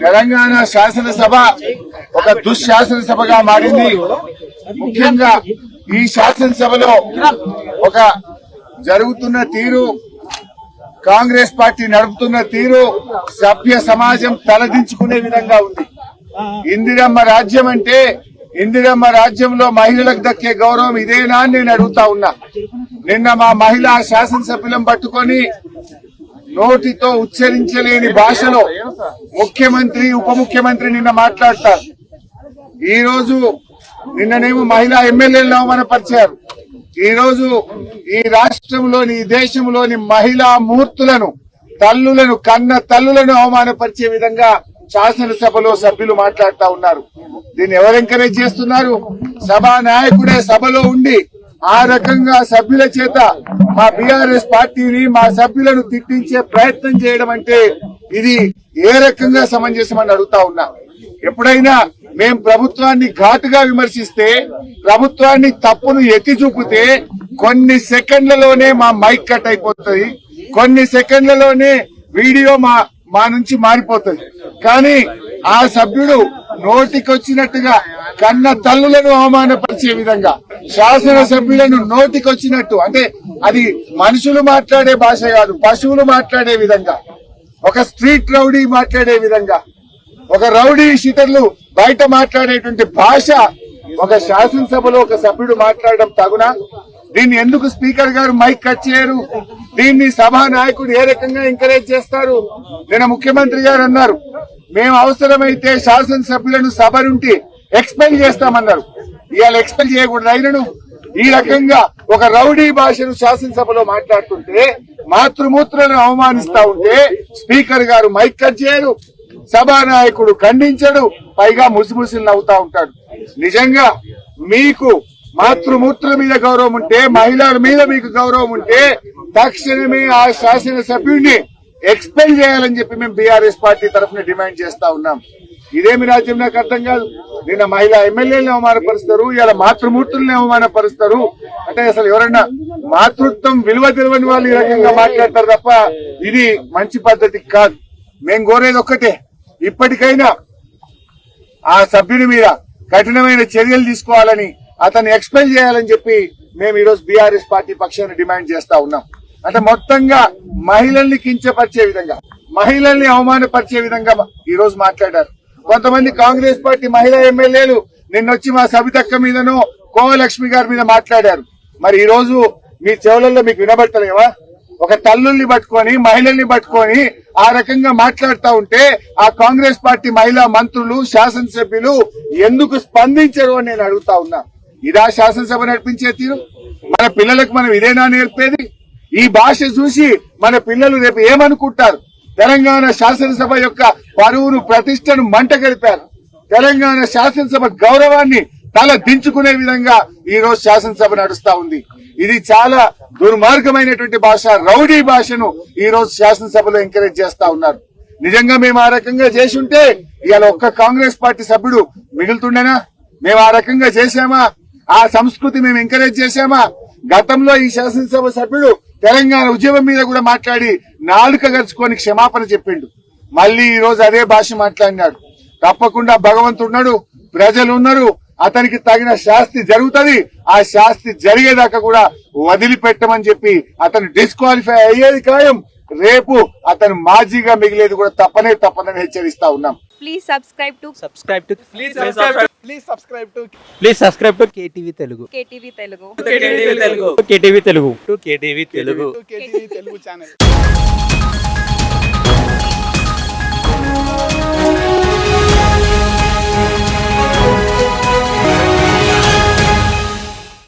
తెలంగాణ శాసనసభ ఒక దుశ్శాసనసభగా మారింది. ముఖ్యంగా ఈ శాసనసభలో ఒక జరుగుతున్న తీరు, కాంగ్రెస్ పార్టీ నడుపుతున్న తీరు సభ్య సమాజం తలదించుకునే విధంగా ఉంది. ఇందిరమ్మ రాజ్యం అంటే ఇందిరమ్మ రాజ్యంలో మహిళలకు దక్కే గౌరవం ఇదేనా అని నేను అడుగుతా ఉన్నా. నిన్న మా మహిళా శాసనసభ్యులను పట్టుకొని నోటితో ఉచ్చరించలేని భాషలో ముఖ్యమంత్రి ఉప ముఖ్యమంత్రి నిన్న మాట్లాడతారు. ఈ రోజు నిన్ననేమో మహిళా ఎమ్మెల్యేలను అవమానపరిచారు. ఈ రోజు ఈ రాష్ట్రంలోని ఈ దేశంలోని మహిళా మూర్తులను, తల్లులను, కన్న తల్లులను అవమానపరిచే విధంగా శాసనసభలో సభ్యులు మాట్లాడుతూ ఉన్నారు. దీన్ని ఎవరు ఎంకరేజ్ చేస్తున్నారు? సభా నాయకుడే సభలో ఉండి ఆ రకంగా సభ్యుల చేత మా బీఆర్ఎస్ పార్టీని, మా సభ్యులను తిట్టించే ప్రయత్నం చేయడం అంటే ఇది ఏ రకంగా సమంజసమని అడుగుతా ఉన్నా. ఎప్పుడైనా మేం ప్రభుత్వాన్ని ఘాటుగా విమర్శిస్తే, ప్రభుత్వాన్ని తప్పును ఎత్తి చూపితే కొన్ని సెకండ్లలోనే మా మైక్ కట్ అయిపోతుంది, కొన్ని సెకండ్లలోనే వీడియో మా నుంచి మారిపోతుంది. కానీ ఆ సభ్యుడు నోటికొచ్చినట్టుగా కన్న తల్లులను అవమానపరిచే విధంగా, శాసనసభ్యులను నోటికొచ్చినట్టు, అంటే అది మనుషులు మాట్లాడే భాష కాదు, పశువులు మాట్లాడే విధంగా, ఒక స్ట్రీట్ రౌడీ మాట్లాడే విధంగా, ఒక రౌడీ షీటర్లు బయట మాట్లాడేటువంటి భాష ఒక శాసనసభలో ఒక సభ్యుడు మాట్లాడడం తగునా? దీన్ని ఎందుకు స్పీకర్ గారు మైక్ కట్ చేయరు? దీన్ని సభా నాయకుడు ఏ రకంగా ఎంకరేజ్ చేస్తారు? నిన్న ముఖ్యమంత్రి గారు అన్నారు, మేము అవసరమైతే శాసనసభ్యులను సభ నుండి ఎక్స్పెల్ చేస్తామన్నారు. ఇవాళ ఎక్స్పెల్ చేయకూడదు ఆయనను. ఈ రకంగా ఒక రౌడీ భాషను శాసనసభలో మాట్లాడుతుంటే, మాతృమూత్రులను అవమానిస్తా ఉంటే స్పీకర్ గారు మైక్ కట్ చేయరు, సభానాయకుడు ఖండించడు, పైగా ముసిముసిలు నవ్వుతా ఉంటాడు. నిజంగా మీకు మాతృమూర్తుల మీద గౌరవం ఉంటే, మహిళల మీద మీకు గౌరవం ఉంటే తక్షణమే ఆ శాసనసభ్యుడిని ఎక్స్పెల్ చేయాలని చెప్పి మేము బీఆర్ఎస్ పార్టీ తరఫున డిమాండ్ చేస్తా ఉన్నాం. ఇదేమి రాజ్యం నాకు అర్థం కాదు. నిన్న మహిళా ఎమ్మెల్యేలను అవమానపరుస్తారు, ఇలా మాతృమూర్తుల్ని అవమానపరుస్తారు. అంటే అసలు ఎవరన్నా మాతృత్వం విలువ తెలియని వాళ్ళు ఈ రకంగా మాట్లాడతారు తప్ప ఇది మంచి పద్ధతి కాదు. మేము కోరేది ఒక్కటే, ఇప్పటికైనా ఆ సభ్యుని మీద కఠినమైన చర్యలు తీసుకోవాలని, అతన్ని ఎక్స్పెల్ చేయాలని చెప్పి మేము ఈరోజు బీఆర్ఎస్ పార్టీ పక్షాన్ని డిమాండ్ చేస్తా ఉన్నాం. అంటే మొత్తంగా మహిళల్ని కించపరిచే విధంగా, మహిళల్ని అవమానపరిచే విధంగా ఈ రోజు మాట్లాడారు. కొంతమంది కాంగ్రెస్ పార్టీ మహిళా ఎమ్మెల్యేలు నిన్నొచ్చి మా సబితక్క మీదనో కోవలక్ష్మి గారి మీద మాట్లాడారు. మరి ఈ రోజు మీ చెవులలో మీకు వినబడతలేవా? ఒక తల్లుల్ని పట్టుకొని, మహిళల్ని పట్టుకొని ఆ రకంగా మాట్లాడుతూ ఉంటే ఆ కాంగ్రెస్ పార్టీ మహిళా మంత్రులు, శాసనసభ్యులు ఎందుకు స్పందించరు అని నేను అడుగుతా ఉన్నా. ఇదా శాసనసభ నడిపించే తీరు? మన పిల్లలకు మనం ఇదేనా నేర్పేది? ఈ భాష చూసి మన పిల్లలు రేపు ఏమనుకుంటారు? తెలంగాణ శాసనసభ యొక్క పరువును, ప్రతిష్టను మంట గడిపారు. తెలంగాణ శాసనసభ గౌరవాన్ని తల దించుకునే విధంగా ఈ రోజు శాసనసభ నడుస్తా ఉంది. ఇది చాలా దుర్మార్గమైనటువంటి భాష, రౌడీ భాషను ఈ రోజు శాసనసభలో ఎంకరేజ్ చేస్తా ఉన్నారు. నిజంగా మేము ఆ రకంగా చేసి ఉంటే ఇవాళ ఒక్క కాంగ్రెస్ పార్టీ సభ్యుడు మిగులుతుండేనా? మేము ఆ రకంగా చేశామా? ఆ సంస్కృతి మేము ఎంకరేజ్ చేశామా? గతంలో ఈ శాసనసభ సభ్యుడు తెలంగాణ ఉద్యమం మీద కూడా మాట్లాడి నాలుక గరుచుకొని క్షమాపణ చెప్పిండు. మళ్ళీ ఈ రోజు అదే భాష మాట్లాడినాడు. తప్పకుండా భగవంతుడున్నాడు, ప్రజలు ఉన్నారు, అతనికి తగిన శాస్తి జరుగుతుంది. ఆ శాస్తి జరిగేదాకా కూడా వదిలిపెట్టమని చెప్పి అతను డిస్క్వాలిఫై అయ్యేది ఖాయం. రేపు అతను మాజీగా మిగిలేది కూడా తప్పదని హెచ్చరిస్తా ఉన్నాం. Please subscribe to KTV Telugu. KTV Telugu. KTV Telugu channel.